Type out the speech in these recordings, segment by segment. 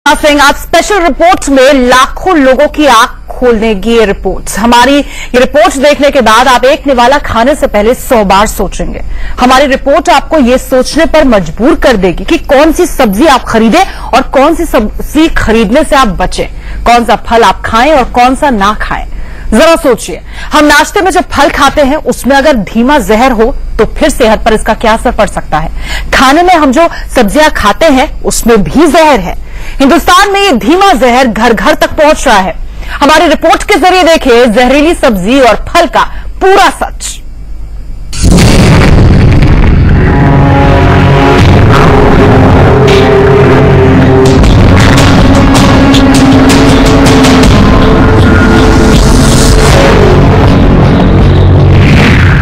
सिंह आज special report में लाखों लोगों की आंख खोल देगी ये रिपोर्ट। हमारी ये रिपोर्ट देखने के बाद आप एक निवाला खाने से पहले 100 बार सोचेंगे। हमारी रिपोर्ट आपको ये सोचने पर मजबूर कर देगी कि कौन सी सब्जी आप खरीदें और कौन सी सब्जी खरीदने से आप बचें, कौन सा फल आप खाएं और कौन सा ना खाएं। जरा सोचिए, हम नाश्ते में जब फल खाते हैं उसमें अगर धीमा जहर हो तो फिर सेहत पर इसका क्या असर पड़ सकता है। खाने में हम जो सब्जियां खाते हैं उसमें भी जहर है। हिंदुस्तान में ये धीमा जहर घर घर तक पहुंच रहा है। हमारी रिपोर्ट के जरिए देखिए जहरीली सब्जी और फल का पूरा सच।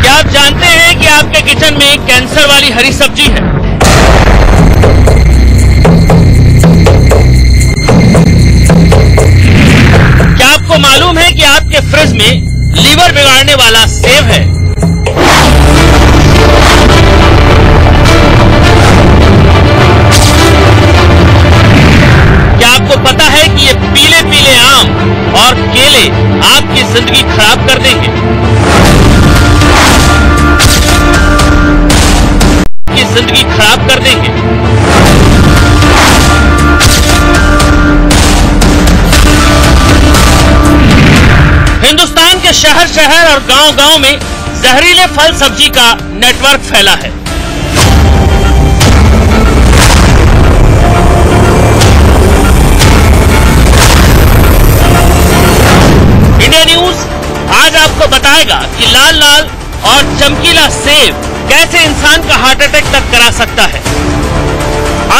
क्या आप जानते हैं कि आपके किचन में कैंसर वाली हरी सब्जी है? क्या आपको मालूम है कि आपके फ्रिज में लीवर बिगाड़ने वाला सेब है? क्या आपको पता है कि ये पीले पीले आम और केले आपकी जिंदगी खराब कर देंगे? जिंदगी खराब कर देंगे। हिंदुस्तान के शहर शहर और गांव गांव में जहरीले फल सब्जी का नेटवर्क फैला है। इंडिया न्यूज आज आपको बताएगा कि लाल लाल और चमकीला सेब कैसे इंसान का हार्ट अटैक तक करा सकता है।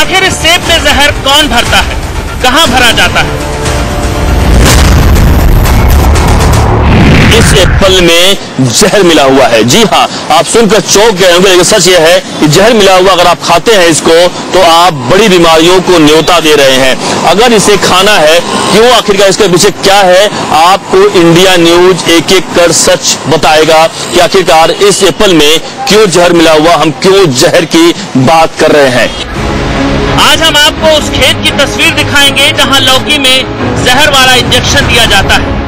आखिर इस सेब में जहर कौन भरता है, कहां भरा जाता है? इस एप्पल में जहर मिला हुआ है। जी हाँ, आप सुनकर चौंक गए होंगे, लेकिन सच यह है कि जहर मिला हुआ अगर आप खाते हैं इसको तो आप बड़ी बीमारियों को न्योता दे रहे हैं। अगर इसे खाना है, क्यों, आखिरकार इसके पीछे क्या है, आपको इंडिया न्यूज एक एक कर सच बताएगा कि आखिरकार इस एप्पल में क्यों जहर मिला हुआ, हम क्यों जहर की बात कर रहे हैं। आज हम आपको उस खेत की तस्वीर दिखाएंगे जहां लौकी में जहर वाला इंजेक्शन दिया जाता है।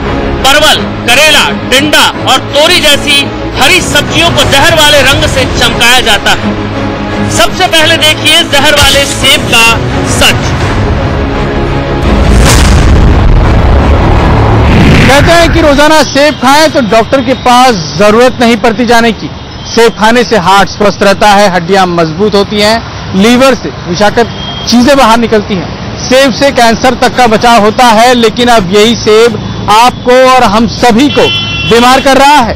परवल, करेला, टिंडा और तोरी जैसी हरी सब्जियों को जहर वाले रंग से चमकाया जाता है। सबसे पहले देखिए जहर वाले सेब का सच। कहते हैं कि रोजाना सेब खाएं तो डॉक्टर के पास जरूरत नहीं पड़ती जाने की। सेब खाने से हार्ट स्वस्थ रहता है, हड्डियां मजबूत होती हैं, लीवर से विषाक्त चीजें बाहर निकलती हैं। सेब से कैंसर तक का बचाव होता है, लेकिन अब यही सेब आपको और हम सभी को बीमार कर रहा है।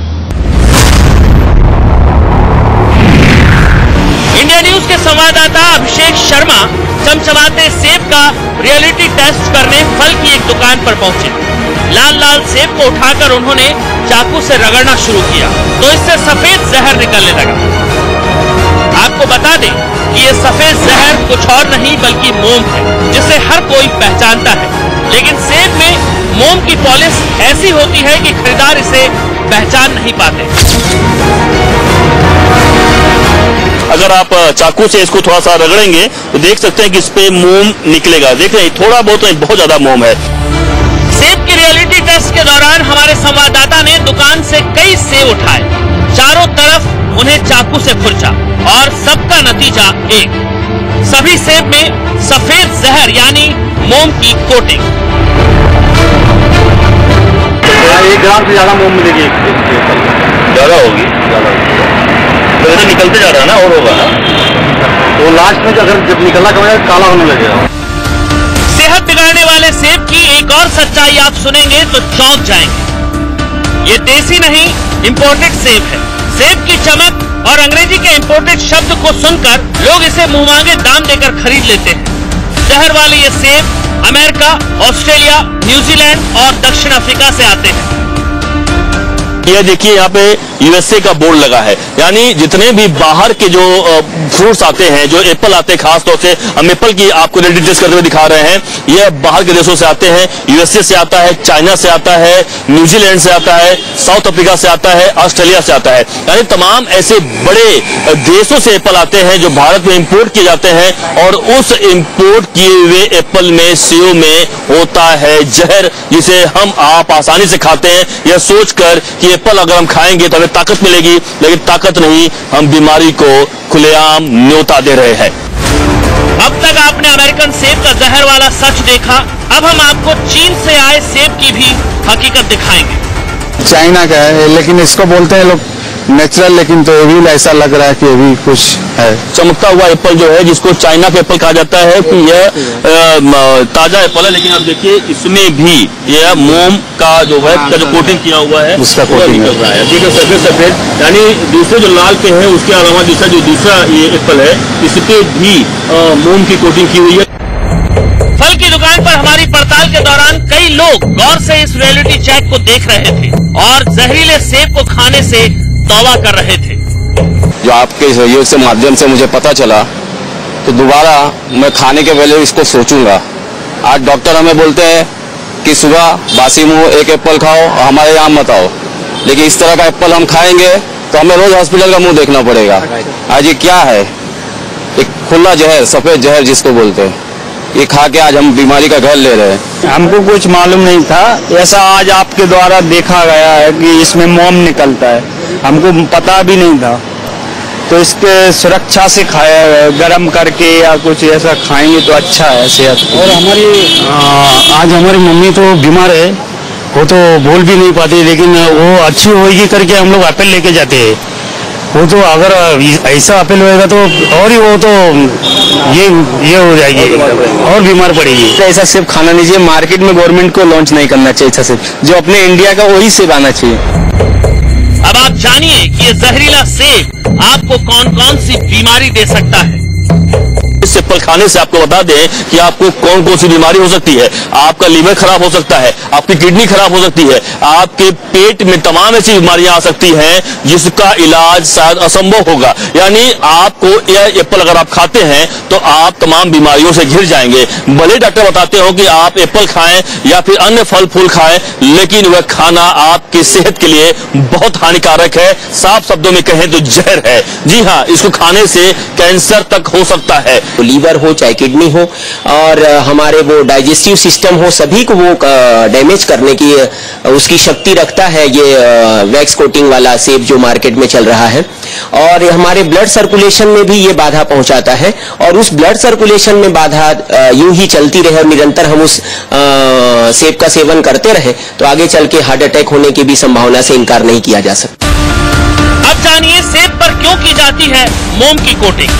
इंडिया न्यूज के संवाददाता अभिषेक शर्मा चमचमाते सेब का रियलिटी टेस्ट करने फल की एक दुकान पर पहुंचे। लाल लाल सेब को उठाकर उन्होंने चाकू से रगड़ना शुरू किया तो इससे सफेद जहर निकलने लगा। आपको बता दें कि ये सफेद जहर कुछ और नहीं बल्कि मोम है, जिसे हर कोई पहचानता है। लेकिन सेब में मोम की पॉलिश ऐसी होती है कि खरीदार इसे पहचान नहीं पाते। अगर आप चाकू से इसको थोड़ा सा रगड़ेंगे तो देख सकते हैं कि इस पे मोम निकलेगा। देख रहे हैं, थोड़ा बहुत नहीं, बहुत ज्यादा मोम है। सेब के रियलिटी टेस्ट के दौरान हमारे संवाददाता ने दुकान से कई सेब उठाए, चारों तरफ उन्हें चाकू से खुरचा और सबका नतीजा एक। सभी सेब में सफेद जहर यानी मोम की कोटिंग। 1 ग्राम से ज्यादा मोम मिलेगी। ज्यादा होगी, तो ऐसे निकलते जा रहा है ना, और होगा ना, तो लास्ट में अगर जब निकलना कम है काला होने लगेगा। सेहत बिगाड़ने वाले सेब की एक और सच्चाई आप सुनेंगे तो चौंक जाएंगे। ये देसी नहीं, इंपोर्टेड सेब है। सेब की चमक और अंग्रेजी के इंपोर्टेड शब्द को सुनकर लोग इसे मुंहमांगे दाम देकर खरीद लेते हैं। जहर वाले ये सेब अमेरिका, ऑस्ट्रेलिया, न्यूजीलैंड और दक्षिण अफ्रीका से आते हैं। यह देखिए, यहाँ पे यूएसए का बोर्ड लगा है। यानी जितने भी बाहर के जो फ्रूट्स आते हैं, जो एप्पल आते हैं, खासतौर से हम एप्पल की आपको रेडी टेस्ट करते हुए दिखा रहे हैं, यह बाहर के देशों से आते हैं। यूएसए से आता है, चाइना से आता है, न्यूजीलैंड से आता है, साउथ अफ्रीका से आता है, ऑस्ट्रेलिया से आता है। यानी तमाम ऐसे बड़े देशों से एप्पल आते हैं जो भारत में इंपोर्ट किए जाते हैं, और उस इंपोर्ट किए हुए एप्पल में, सेब में होता है जहर, जिसे हम आप आसानी से खाते हैं यह सोचकर कि एप्पल अगर हम खाएंगे तो हमें ताकत मिलेगी, लेकिन ताकत नहीं, हम बीमारी को खुलेआम न्योता दे रहे हैं। अब तक आपने अमेरिकन सेब का जहर वाला सच देखा, अब हम आपको चीन से आए सेब की भी हकीकत दिखाएंगे। चाइना का है, लेकिन इसको बोलते हैं लोग नेचुरल, लेकिन तो ये भी ऐसा लग रहा है कि ये भी कुछ है। चमकता हुआ एप्पल जो है, जिसको चाइना का एप्पल कहा जाता है, कि यह ताजा एप्पल है, लेकिन आप देखिए इसमें भी यह मोम का जो है जो कोटिंग किया हुआ है उसका कोटिंग निकल रहा है। देखिए सफेद सफेद, यानी दूसरे जो लाल पे है उसके अलावा दूसरा ये एप्पल है, इस पे भी मोम की कोटिंग की हुई है। फल की दुकान पर हमारी पड़ताल के दौरान कई लोग गौर से इस रियलिटी चेक को देख रहे थे और जहरीले सेब को खाने से तौबा कर रहे थे। जो आपके सहयोग से माध्यम से मुझे पता चला, तो दोबारा मैं खाने के पहले इसको सोचूंगा। आज डॉक्टर हमें बोलते हैं कि सुबह बासी मुंह एक एप्पल खाओ और हमारे यहाँ मत आओ, लेकिन इस तरह का एप्पल हम खाएंगे तो हमें रोज हॉस्पिटल का मुंह देखना पड़ेगा। आज ये क्या है? एक खुला जहर, सफेद जहर जिसको बोलते हैं, ये खा के आज हम बीमारी का घर ले रहे हैं। हमको कुछ मालूम नहीं था, ऐसा आज आपके द्वारा देखा गया है कि इसमें मोम निकलता है, हमको पता भी नहीं था। तो इसके सुरक्षा से खाया, गर्म करके या कुछ ऐसा खाएंगे तो अच्छा है सेहत। और आज हमारी मम्मी तो बीमार है, वो तो बोल भी नहीं पाती, लेकिन वो अच्छी होगी करके हम लोग एप्पल लेके जाते हैं। वो तो अगर ऐसा एप्पल होएगा तो और ही वो तो ये हो जाएगी और बीमार पड़ेगी। ऐसा सेब खाना नहीं चाहिए, मार्केट में गवर्नमेंट को लॉन्च नहीं करना चाहिए ऐसा सेब, जो अपने इंडिया का वही सेब आना चाहिए। अब आप जानिए कि ये जहरीला सेब आपको कौन कौन सी बीमारी दे सकता है। इस एप्पल खाने से आपको बता दें कि आपको कौन कौन सी बीमारी हो सकती है। आपका लीवर खराब हो सकता है, आपकी किडनी खराब हो सकती है, आपके पेट में तमाम ऐसी बीमारियां आ सकती हैं जिसका इलाज शायद असंभव होगा। यानी आपको यह एप्पल अगर आप खाते हैं तो आप तमाम बीमारियों से घिर जाएंगे। भले डॉक्टर बताते हो कि आप एप्पल खाएं या फिर अन्य फल फूल खाएं, लेकिन वह खाना आपकी सेहत के लिए बहुत हानिकारक है। साफ शब्दों में कहें तो जहर है। जी हाँ, इसको खाने से कैंसर तक हो सकता है। लीवर हो चाहे किडनी हो और हमारे वो डाइजेस्टिव सिस्टम हो, सभी को वो डैमेज करने की उसकी शक्ति रखता है ये वैक्स कोटिंग वाला सेब जो मार्केट में चल रहा है। और हमारे ब्लड सर्कुलेशन में भी ये बाधा पहुंचाता है, और उस ब्लड सर्कुलेशन में बाधा यूं ही चलती रहे और निरंतर हम उस सेब का सेवन करते रहे तो आगे चल के हार्ट अटैक होने की भी संभावना से इनकार नहीं किया जा सकता। अब जानिए सेब पर क्यों की जाती है मोम की कोटिंग।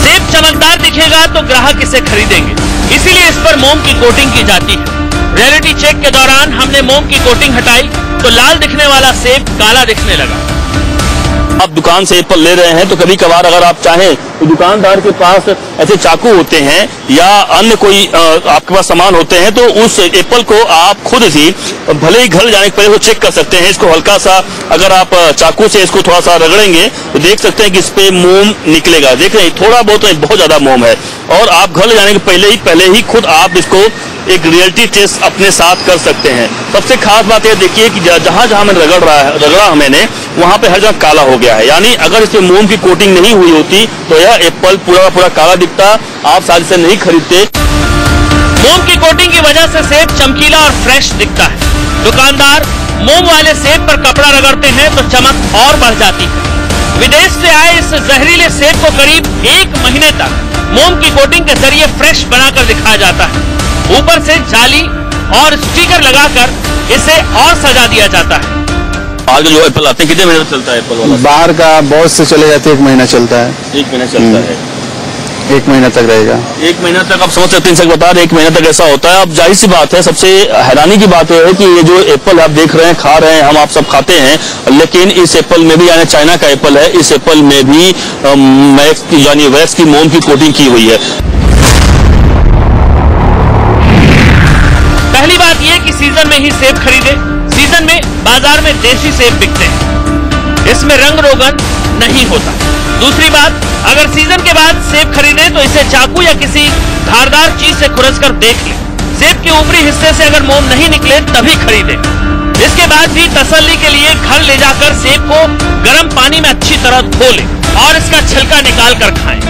सेब चमकदार दिखेगा तो ग्राहक इसे खरीदेंगे, इसीलिए इस पर मोम की कोटिंग की जाती है। रियलिटी चेक के दौरान हमने मोम की कोटिंग हटाई तो लाल दिखने वाला सेब काला दिखने लगा। आप दुकान से एप्पल ले रहे हैं तो कभी कभार अगर आप चाहें तो दुकानदार के पास ऐसे चाकू होते हैं या अन्य कोई आपके पास सामान होते हैं, तो उस एप्पल को आप खुद ही भले ही घर जाने के पहले चेक कर सकते हैं। इसको हल्का सा अगर आप चाकू से इसको थोड़ा सा रगड़ेंगे तो देख सकते हैं कि इस पे मोम निकलेगा। देख रहे हैं, थोड़ा बहुत नहीं, बहुत ज्यादा मोम है। और आप घर ले जाने के पहले ही खुद आप इसको एक रियलिटी टेस्ट अपने साथ कर सकते हैं। सबसे खास बात यह देखिए कि जहां जहां मैंने रगड़ा मैंने वहां पे हर जगह काला हो गया है। यानी अगर इसमें मोम की कोटिंग नहीं हुई होती तो यह एप्पल पूरा पूरा काला दिखता, आप शायद से नहीं खरीदते। मोम की कोटिंग की वजह से सेब चमकीला और फ्रेश दिखता है। दुकानदार मोम वाले सेब पर कपड़ा रगड़ते हैं तो चमक और बढ़ जाती है। विदेश से आए इस जहरीले सेब को करीब 1 महीने तक मोम की कोटिंग के जरिए फ्रेश बनाकर दिखाया जाता है। ऊपर से जाली और स्टिकर लगाकर इसे और सजा दिया जाता है। आगे जो एप्पल आते हैं कितने महीने चलता है एप्पल वाला? बाहर का बहुत से चले जाते हैं, 1 महीना चलता है। 1 महीना चलता है, 1 महीना तक रहेगा। 1 महीना तक आप समझ सकते हैं, बता रहे 1 महीना तक ऐसा होता है। अब जाहिर सी बात है, सबसे हैरानी की बात यह है कि ये जो एप्पल आप देख रहे हैं, खा रहे हैं, हम आप सब खाते हैं, लेकिन इस एप्पल में भी, यानी चाइना का एप्पल है, इस एप्पल में भी यानी वैक्स की मोम की कोटिंग की हुई है। पहली बात यह कि सीजन में ही सेब खरीदे। सीजन में बाजार में देसी सेब बिकते हैं। इसमें रंग रोगन नहीं होता। दूसरी बात, अगर सीजन के बाद सेब खरीदे तो इसे चाकू या किसी धारदार चीज से खुरच कर देख ले। सेब के ऊपरी हिस्से से अगर मोम नहीं निकले तभी खरीदे। इसके बाद भी तसल्ली के लिए घर ले जाकर सेब को गर्म पानी में अच्छी तरह धो ले और इसका छिलका निकाल कर खाएं।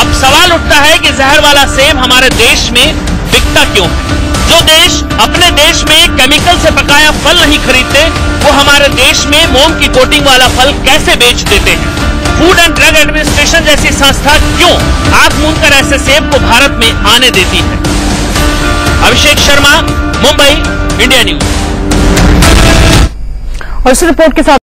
अब सवाल उठता है कि जहर वाला सेब हमारे देश में बिकता क्यों है? जो देश अपने देश में केमिकल से पकाया फल नहीं खरीदते, वो हमारे देश में मोम की कोटिंग वाला फल कैसे बेच देते हैं? फूड एंड ड्रग एडमिनिस्ट्रेशन जैसी संस्था क्यों आंख मूंद कर ऐसे सेब को भारत में आने देती है? Abhishek Sharma, Mumbai, India news. और इस रिपोर्ट के साथ